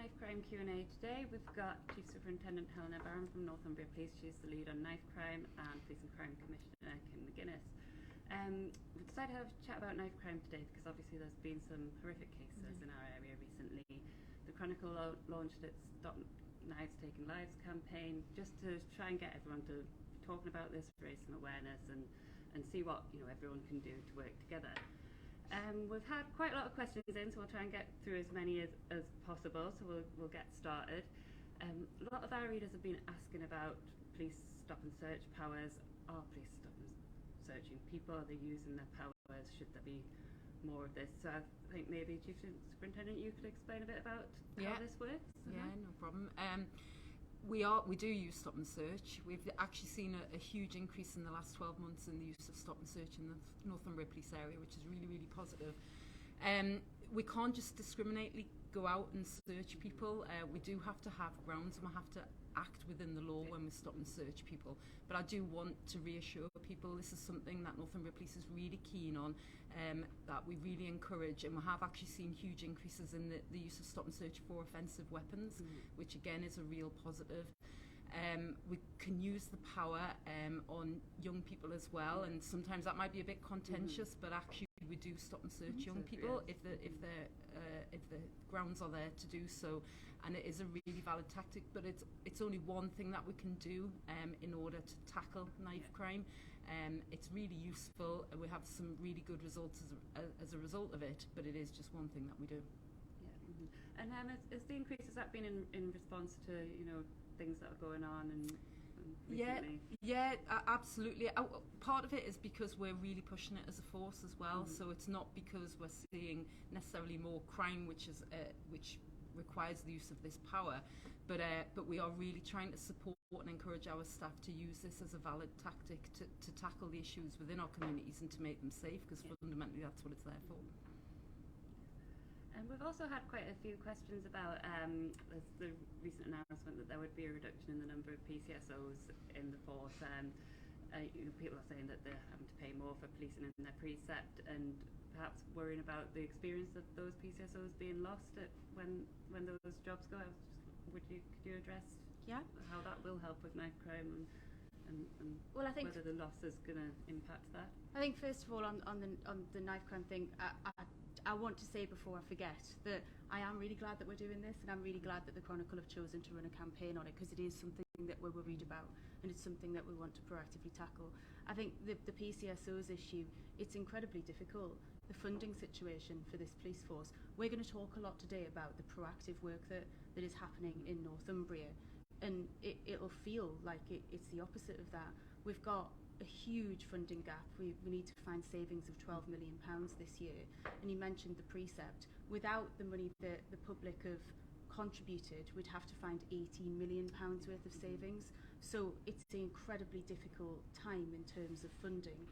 Knife Crime Q&A today. We've got Chief Superintendent Helena Barron from Northumbria Police. She's the lead on knife crime, and Police and Crime Commissioner Kim McGuinness. We decided to have a chat about knife crime today because obviously there's been some horrific cases in our area recently. The Chronicle launched its Stop Knives Taking Lives campaign just to try and get everyone to be talking about this, raise some awareness and see what everyone can do to work together. We've had quite a lot of questions in, so we'll try and get through as many as possible, so we'll get started. A lot of our readers have been asking about police stop and search powers. Are police stop and searching people? Are they using their powers? Should there be more of this? So I think maybe Chief Superintendent, you could explain a bit about how this works. Yeah, no problem. We do use stop and search. We've actually seen a huge increase in the last 12 months in the use of stop and search in the Northumbria Police area, which is really, really positive. We can't just discriminately go out and search people. We do have to have grounds, and we have to act within the law when we stop and search people. But I do want to reassure people this is something that Northumbria Police is really keen on, that we really encourage, and we have actually seen huge increases in the use of stop and search for offensive weapons, which again is a real positive. We can use the power on young people as well, and sometimes that might be a bit contentious, but actually we do stop and search young people if the grounds are there to do so, and it is a really valid tactic. But it's only one thing that we can do in order to tackle knife crime. It's really useful, and we have some really good results as a result of it. But it is just one thing that we do. Yeah. And is the increase, has that been in response to things that are going on and recently? Yeah, absolutely. Part of it is because we're really pushing it as a force as well. So it's not because we're seeing necessarily more crime, which requires the use of this power, but we are really trying to support and encourage our staff to use this as a valid tactic to tackle the issues within our communities and to make them safe, because fundamentally that's what it's there for. And we've also had quite a few questions about the recent announcement that there would be a reduction in the number of PCSOs in the force. People are saying that they're having to pay more for policing in their precept, and perhaps worrying about the experience of those PCSOs being lost when those jobs go out. Could you address how that will help with knife crime and well, I think whether the loss is going to impact that? I think first of all on the knife crime thing, I want to say before I forget that I am really glad that we're doing this, and I'm really glad that the Chronicle have chosen to run a campaign on it, because it is something that we're worried about, and it's something that we want to proactively tackle. I think the PCSOs issue, it's incredibly difficult. The funding situation for this police force, we're going to talk a lot today about the proactive work that is happening in Northumbria, and it'll feel like it's the opposite of that. We've got a huge funding gap. We need to find savings of £12 million this year, and you mentioned the precept. Without the money that the public have contributed, we'd have to find £18 million worth of savings. So it's an incredibly difficult time in terms of funding.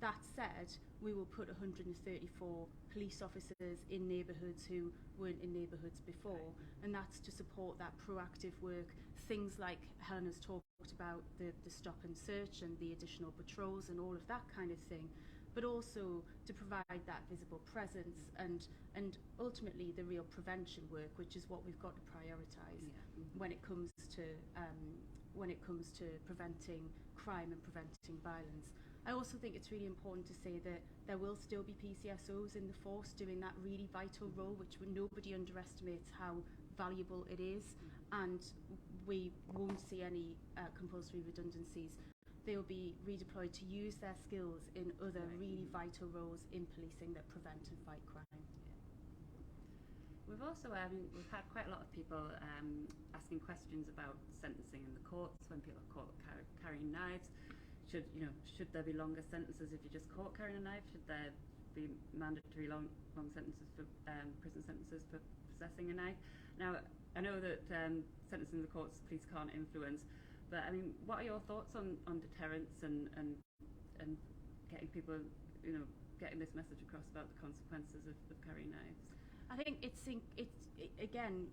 That said, we will put 134 police officers in neighbourhoods who weren't in neighbourhoods before, and that's to support that proactive work. Things like Helena's talked about, the stop and search and the additional patrols and all of that kind of thing, but also to provide that visible presence and ultimately the real prevention work, which is what we've got to prioritise when it comes to preventing crime and preventing violence. I also think it's really important to say that there will still be PCSOs in the force doing that really vital role, which nobody underestimates how valuable it is, and we won't see any compulsory redundancies. They'll be redeployed to use their skills in other really vital roles in policing that prevent and fight crime. We've also we've had quite a lot of people asking questions about sentencing in the courts when people are caught carrying knives. Should there be longer sentences if you're just caught carrying a knife? Should there be mandatory long sentences for prison sentences for possessing a knife? Now, I know that sentencing in the courts, police can't influence, but I mean, what are your thoughts on deterrence and getting people, getting this message across about the consequences of carrying knives? I think it's again,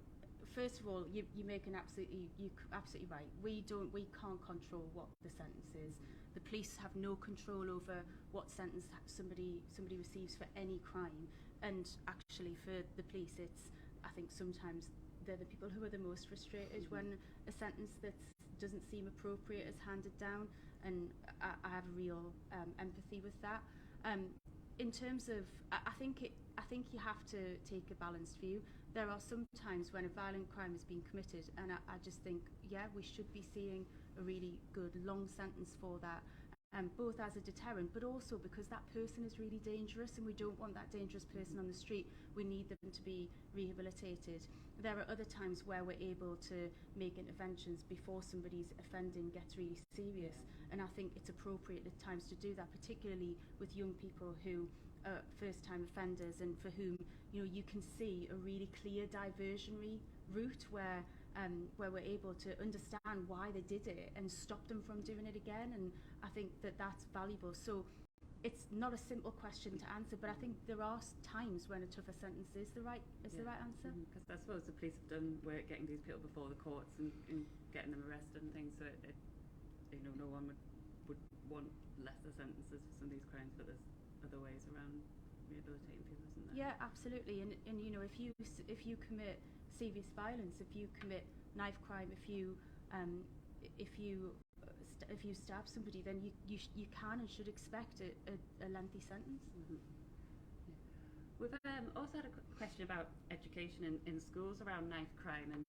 first of all, you're absolutely right. We can't control what the sentence is. The police have no control over what sentence somebody receives for any crime, and actually for the police, it's, I think sometimes they're the people who are the most frustrated when a sentence that doesn't seem appropriate is handed down, and I have real empathy with that. In terms of, I think you have to take a balanced view. There are some times when a violent crime is being committed, and I just think, yeah, we should be seeing a really good long sentence for that, both as a deterrent, but also because that person is really dangerous, and we don't want that dangerous person on the street. We need them to be rehabilitated. There are other times where we're able to make interventions before somebody's offending gets really serious, and I think it's appropriate at times to do that, particularly with young people who are first-time offenders and for whom, you know, you can see a really clear diversionary route where we're able to understand why they did it and stop them from doing it again, and I think that that's valuable. So it's not a simple question to answer, but I think there are times when a tougher sentence is the right answer. Because I suppose the police have done work getting these people before the courts and getting them arrested and things, so it you know, no one would want lesser sentences for some of these crimes, but there's other ways around rehabilitating people, isn't there? Yeah, absolutely. And you know, if you commit serious violence, if you commit knife crime, if you stab somebody, then you can and should expect a lengthy sentence. Yeah. We've also had a question about education in schools around knife crime, and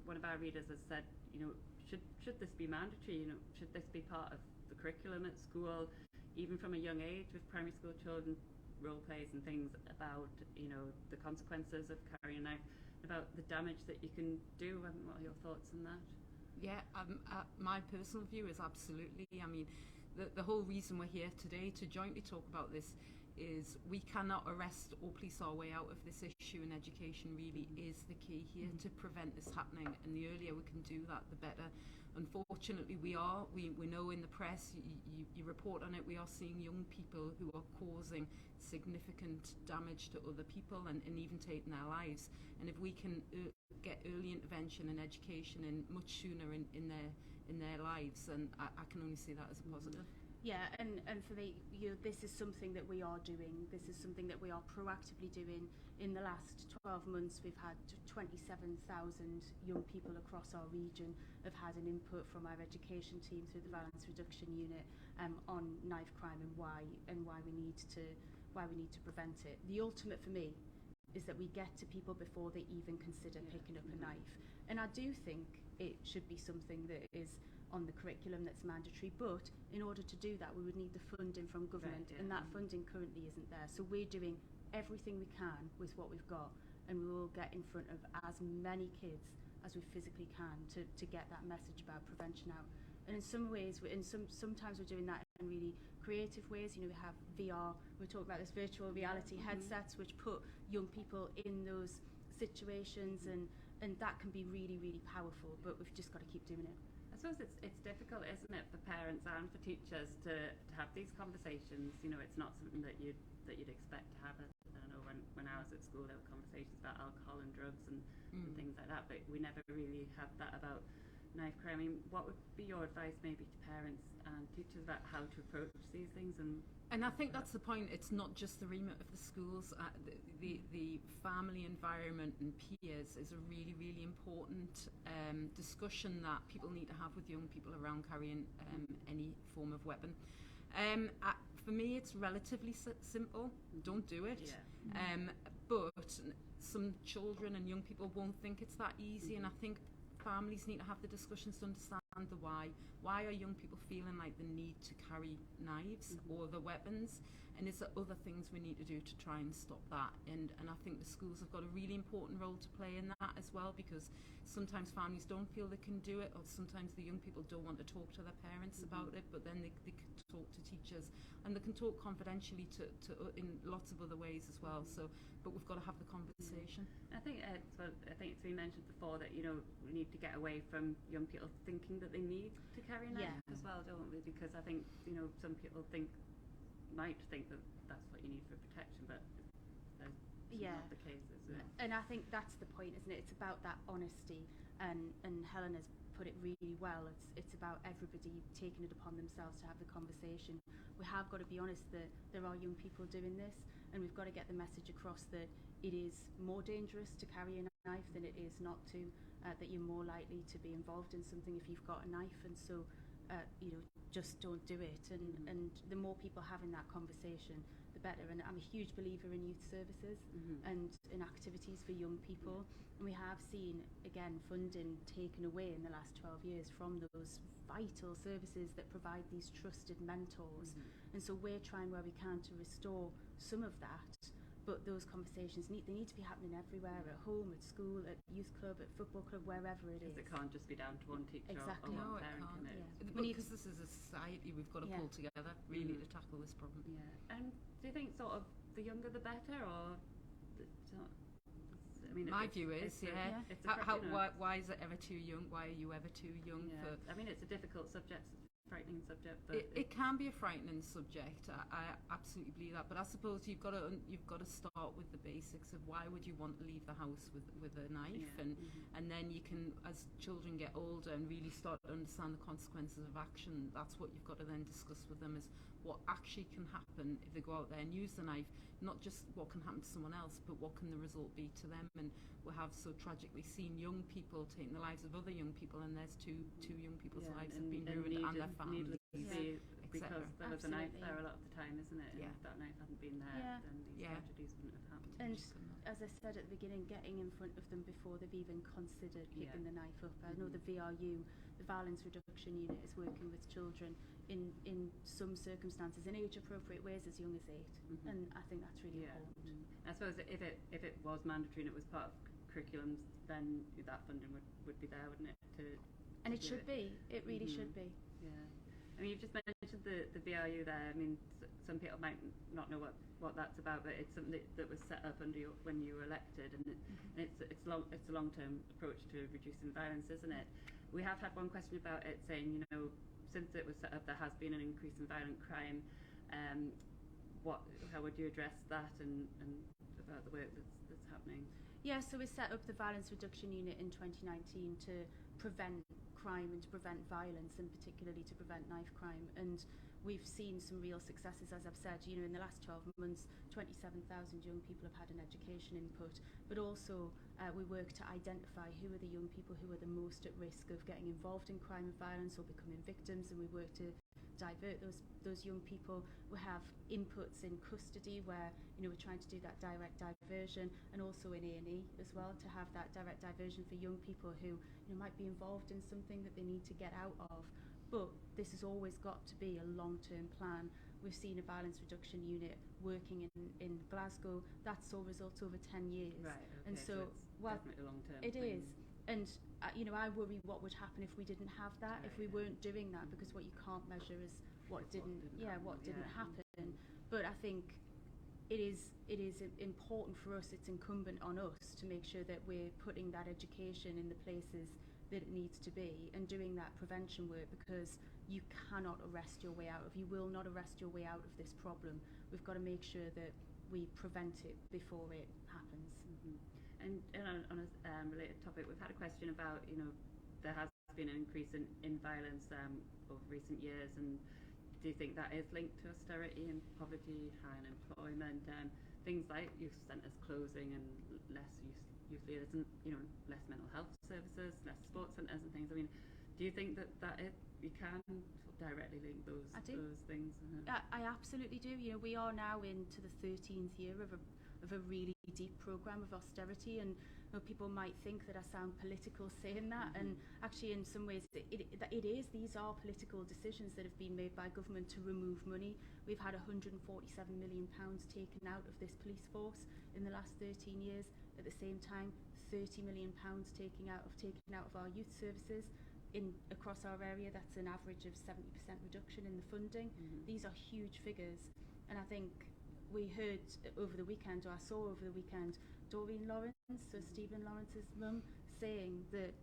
one of our readers has said, you know, should this be mandatory? You know, should this be part of the curriculum at school, even from a young age, with primary school children, role plays and things about, you know, the consequences of carrying a knife, about the damage that you can do? What are your thoughts on that? Yeah, my personal view is absolutely. I mean, the whole reason we're here today to jointly talk about this is we cannot arrest or police our way out of this issue, and education really is the key here to prevent this happening, and the earlier we can do that, the better. Unfortunately, we know in the press, you report on it, we are seeing young people who are causing significant damage to other people and even taking their lives. And if we can get early intervention and education in much sooner in their lives, then I can only see that as a positive. Yeah, and for me, this is something that we are doing. This is something that we are proactively doing. In the last 12 months, we've had 27,000 young people across our region have had an input from our education team through the Violence Reduction Unit on knife crime and why we need to prevent it. The ultimate for me is that we get to people before they even consider picking up a knife. And I do think it should be something that is on the curriculum that's mandatory, but in order to do that we would need the funding from government, and that funding currently isn't there. So we're doing everything we can with what we've got, and we will get in front of as many kids as we physically can to get that message about prevention out. And in some ways, sometimes we're doing that in really creative ways. You know, we have VR, we talk about this virtual reality headsets which put young people in those situations, and that can be really, really powerful, but we've just got to keep doing it. I suppose it's difficult, isn't it, for parents and for teachers to have these conversations. You know, it's not something that you'd expect to have. I don't know, when I was at school, there were conversations about alcohol and drugs and things like that, but we never really had that about knife crime. I mean, what would be your advice maybe to parents and teachers about how to approach these things? And I think that's the point. It's not just the remit of the schools. The family environment and peers is a really, really important discussion that people need to have with young people around carrying any form of weapon. For me, it's relatively simple. Don't do it. But some children and young people won't think it's that easy, and I think families need to have the discussions to understand the why. Why are young people feeling like the need to carry knives or the weapons? And is there other things we need to do to try and stop that? And I think the schools have got a really important role to play in that as well, because sometimes families don't feel they can do it, or sometimes the young people don't want to talk to their parents about it, but then they can talk to teachers, and they can talk confidentially to in lots of other ways as well. So, but we've got to have the conversation. I think it's been mentioned before that, you know, we need to get away from young people thinking that they need to carry a knife as well, don't we? Because I think, you know, some people might think that that's what you need for protection, but that's not the case, is it? And I think that's the point, isn't it? It's about that honesty, and Helena's put it really well. It's about everybody taking it upon themselves to have the conversation. We have got to be honest that there are young people doing this, and we've got to get the message across that it is more dangerous to carry a knife than it is not to, that you're more likely to be involved in something if you've got a knife, and so just don't do it. And the more people having that conversation, the better. And I'm a huge believer in youth services and in activities for young people. And we have seen, again, funding taken away in the last 12 years from those vital services that provide these trusted mentors. And so we're trying where we can to restore some of that. But those conversations need to be happening everywhere, at home, at school, at youth club, at football club, wherever it is. Because it can't just be down to one teacher Exactly. or one No, it parent. can't. Yeah. Because this is a society, we've got to pull together really to tackle this problem. Yeah. And do you think sort of the younger the better, or I mean, my view is, it's why is it ever too young? Why are you ever too young for? I mean, it's a difficult subject, frightening subject. But it can be a frightening subject. I absolutely believe that. But I suppose you've got to start with the basics of why would you want to leave the house with a knife, and then you can, as children get older and really start to understand the consequences of action. That's what you've got to then discuss with them, is what actually can happen if they go out there and use the knife. Not just what can happen to someone else, but what can the result be to them. And we have so tragically seen young people taking the lives of other young people, and there's two young people's lives have been ruined, and their families, because there was a knife there a lot of the time, isn't it? Yeah. And if that knife hadn't been there, then these tragedies wouldn't have happened. And as I said at the beginning, getting in front of them before they've even considered picking the knife up. I know the VRU, the Violence Reduction Unit, is working with children in some circumstances in age-appropriate ways as young as 8, and I think that's really important. I suppose if it was mandatory and it was part of curriculums, then that funding would be there, wouldn't it? And it should be. It really should be. Yeah. I mean, you've just mentioned the VRU there. I mean, some people might not know what that's about, but it's something that was set up under when you were elected, and it's a long-term approach to reducing violence, isn't it? We have had one question about it saying, since it was set up, there has been an increase in violent crime. How would you address that and about the work that's happening? Yeah, so we set up the Violence Reduction Unit in 2019 to prevent crime and to prevent violence, and particularly to prevent knife crime. And we've seen some real successes, as I've said. In the last 12 months, 27,000 young people have had an education input, but also we work to identify who are the young people who are the most at risk of getting involved in crime and violence or becoming victims, and we work to divert those young people. We have inputs in custody where we're trying to do that direct diversion, and also in A&E as well, to have that direct diversion for young people who might be involved in something that they need to get out of. But this has always got to be a long-term plan. We've seen a violence reduction unit working in Glasgow. That saw results over 10 years. Right, okay, and so it's definitely long-term. It is. And I worry what would happen if we didn't have that, if we weren't doing that, because what you can't measure is what didn't happen. But I think it is important for us, it's incumbent on us to make sure that we're putting that education in the places that it needs to be, and doing that prevention work, because you cannot arrest your way out of, you will not arrest your way out of this problem. We've got to make sure that we prevent it before it happens. And on a related topic, we've had a question about, there has been an increase in violence over recent years, and do you think that is linked to austerity and poverty, high unemployment, things like youth centres closing and less youth leaders, and less mental health services, less sports centres and things? I mean, do you think that you can directly link those things? I absolutely do. We are now into the 13th year of a really deep programme of austerity, and people might think that I sound political saying that, and actually in some ways these are political decisions that have been made by government to remove money. We've had £147 million taken out of this police force in the last 13 years. At the same time, £30 million taken out of our youth services. Across our area, that's an average of 70% reduction in the funding. These are huge figures, and I think we heard over the weekend, or I saw over the weekend, Doreen Lawrence, so Stephen Lawrence's mum, saying that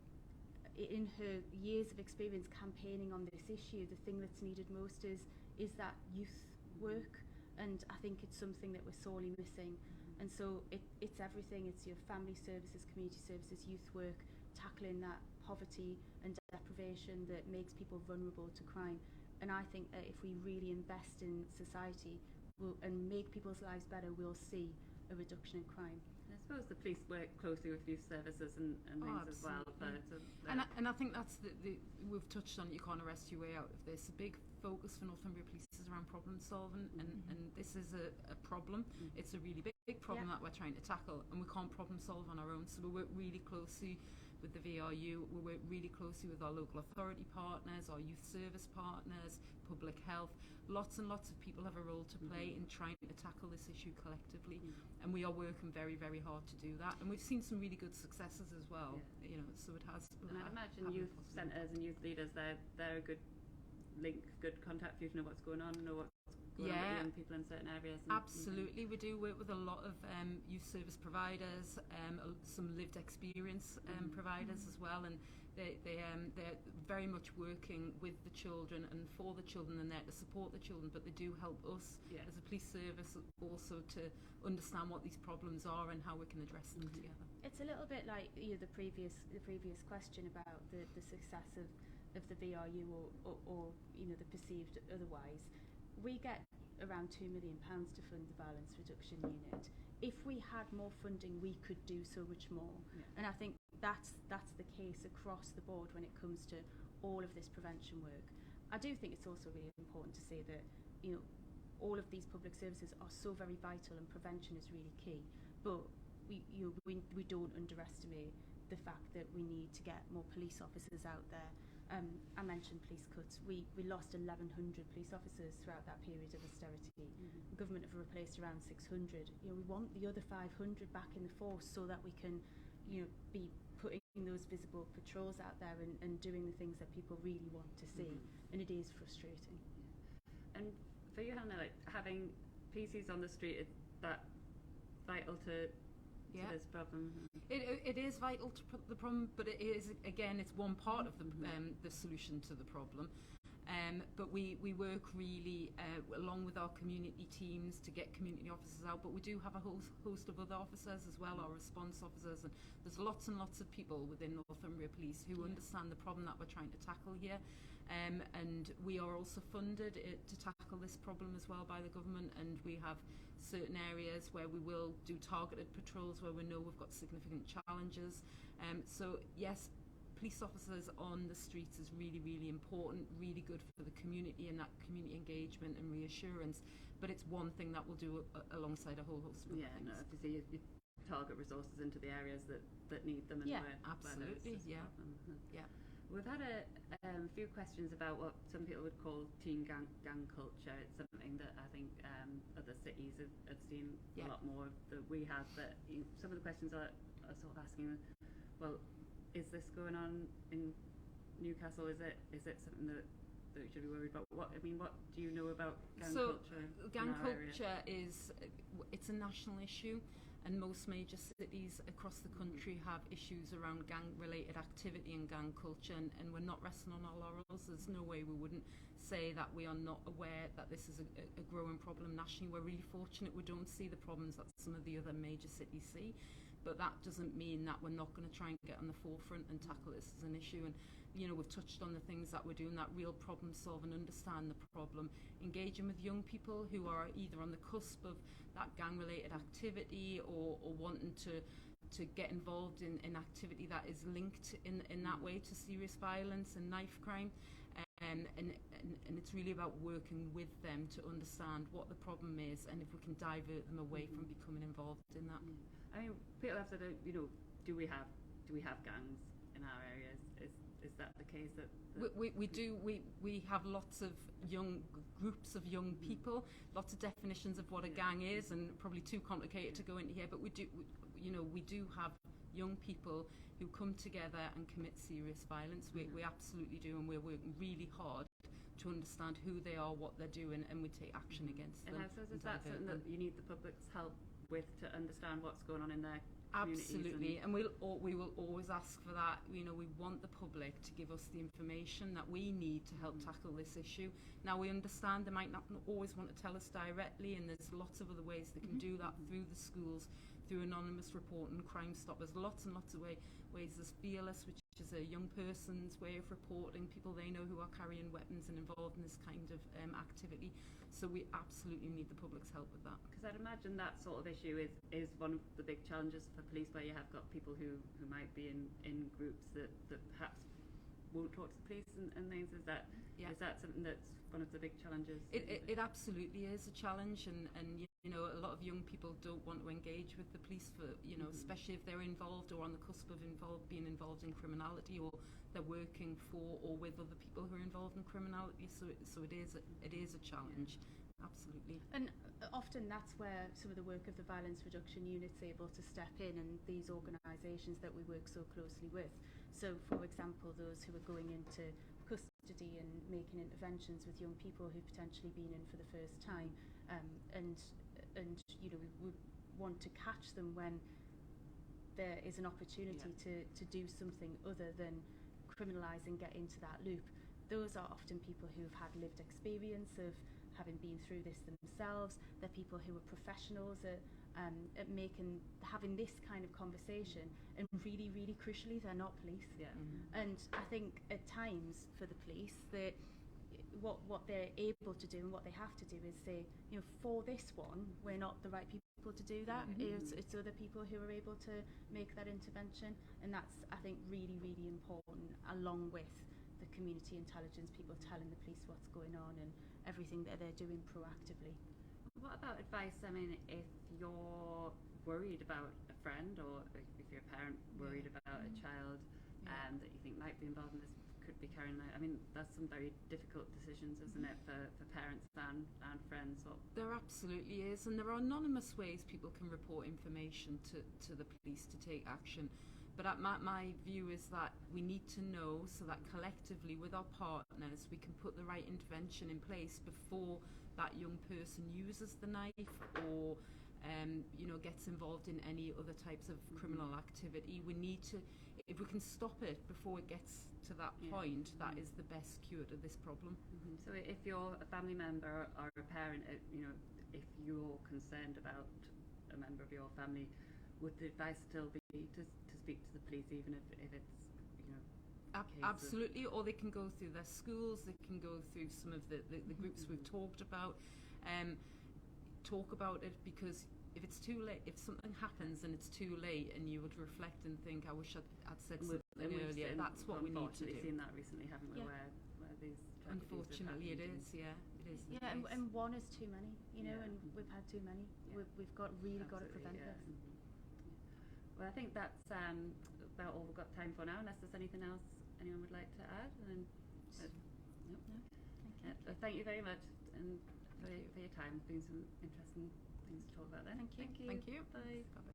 in her years of experience campaigning on this issue, the thing that's needed most is that youth work, and I think it's something that we're sorely missing. And so it's everything. It's your family services, community services, youth work, tackling that poverty and deprivation that makes people vulnerable to crime. And I think that if we really invest in society and make people's lives better, we'll see a reduction in crime. I suppose the police work closely with youth services and things as well. But and I think that's we've touched on it, you can't arrest your way out of this. A big focus for Northumbria Police is around problem solving, and this is a problem. It's a really big problem that we're trying to tackle, and we can't problem solve on our own. So we work really closely with the VRU, we work really closely with our local authority partners, our youth service partners, public health. Lots and lots of people have a role to play in trying to tackle this issue collectively, and we are working very, very hard to do that. And we've seen some really good successes as well. You know, so it has. And I'd imagine youth centres and youth leaders, they're a good link, good contact for you to know what's going on, know what's going on with young people in certain areas. Absolutely, we do work with a lot of youth service providers, some lived experience providers as well, and they're very much working with the children and for the children and there to support the children, but they do help us as a police service also to understand what these problems are and how we can address them together. It's a little bit like the previous question about the success of the VRU or the perceived otherwise. We get around £2 million to fund the violence reduction unit. If we had more funding, we could do so much more. And I think that's the case across the board when it comes to all of this prevention work. I do think it's also really important to say that all of these public services are so very vital, and prevention is really key. But we don't underestimate the fact that we need to get more police officers out there. I mentioned police cuts. We lost 1,100 police officers throughout that period of austerity. The government have replaced around 600. We want the other 500 back in the force so that we can, be putting those visible patrols out there and doing the things that people really want to see. And it is frustrating. And for you, Helena, like having PCs on the street, is that vital to this problem? It is vital to the problem, but it is, again, it's one part of the solution to the problem. But we work really along with our community teams to get community officers out, but we do have a host of other officers as well, our response officers, and there's lots and lots of people within Northumbria Police who understand the problem that we're trying to tackle here. And we are also funded to tackle this problem as well by the government, and we have certain areas where we will do targeted patrols where we know we've got significant challenges. So yes, police officers on the streets is really, really important, really good for the community and that community engagement and reassurance, but it's one thing that we'll do alongside a whole host of things. No, obviously you target resources into the areas that need them and where absolutely, We've had a few questions about what some people would call teen gang culture. It's something that I think other cities have seen a lot more than we have. But some of the questions are sort of asking, well, is this going on in Newcastle? Is it something that we should be worried about? What do you know about gang culture? Gang culture it's a national issue. And most major cities across the country have issues around gang-related activity and gang culture, and we're not resting on our laurels. There's no way we wouldn't say that we are not aware that this is a growing problem nationally. We're really fortunate we don't see the problems that some of the other major cities see, but that doesn't mean that we're not going to try and get on the forefront and tackle this as an issue. And we've touched on the things that we're doing, that real problem solving, understand the problem, engaging with young people who are either on the cusp of that gang-related activity or wanting to get involved in activity that is linked in that way to serious violence and knife crime. And it's really about working with them to understand what the problem is and if we can divert them away from becoming involved in that. I mean, people have said, do we have gangs in our areas? Is that the case? That we do. We have lots of young groups of young people, lots of definitions of what a gang is, and probably too complicated to go into here. But we do have young people who come together and commit serious violence. We absolutely do, and we're working really hard to understand who they are, what they're doing, and we take action against them. And is that something that you need the public's help with to understand what's going on in their Absolutely, and we will always ask for that. We want the public to give us the information that we need to help tackle this issue. Now, we understand they might not always want to tell us directly, and there's lots of other ways they can do that through the schools, through anonymous reporting, Crime Stoppers, lots and lots of ways. There's Fearless, which is a young person's way of reporting people they know who are carrying weapons and involved in this kind of activity. So we absolutely need the public's help with that. Because I'd imagine that sort of issue is one of the big challenges for police, where you have got people who might be in groups that perhaps won't talk to the police and things. Is that something that's one of the big challenges? It absolutely is a challenge, and you know, a lot of young people don't want to engage with the police for, you know, especially if they're involved or on the cusp of being involved in criminality, or they're working for or with other people who are involved in criminality. So it is a challenge. Absolutely. And often that's where some of the work of the violence reduction unit's able to step in, and these organisations that we work so closely with. So, for example, those who are going into custody and making interventions with young people who've potentially been in for the first time, and you know, we want to catch them when there is an opportunity to do something other than criminalise and get into that loop. Those are often people who've had lived experience of having been through this themselves. They're people who are professionals at having this kind of conversation, and really, really crucially, they're not police. And I think at times for the police, that what they're able to do and what they have to do is say, you know, for this one, we're not the right people to do that. It's other people who are able to make that intervention, and that's, I think, really, really important, along with the community intelligence people telling the police what's going on and everything that they're doing proactively. What about advice? I mean, if you're worried about a friend, or if you're a parent worried about a child that you think might be involved in this, could be carrying out, I mean, that's some very difficult decisions, isn't it, for parents and friends? There absolutely is, and there are anonymous ways people can report information to the police to take action. But my view is that we need to know, so that collectively with our partners we can put the right intervention in place before that young person uses the knife or you know, gets involved in any other types of criminal activity. We need to, if we can stop it before it gets to that point, that is the best cure to this problem. So if you're a family member or a parent, you know, if you're concerned about a member of your family, would the advice still be to speak to the police, even if it's, you know, absolutely, or they can go through their schools, they can go through some of the groups we've talked about, talk about it, because if it's too late, if something happens and it's too late and you would reflect and think, I wish I'd said something earlier, that's what we need to do. We've seen that recently, haven't we, where these unfortunately it is. And one is too many, you know, and we've had too many. We've got to prevent this. Well, I think that's about all we've got time for now, unless there's anything else anyone would like to add. And no. Thank you very much, and for your time. There's been some interesting things to talk about there. Thank you. Thank you. Bye. Bye.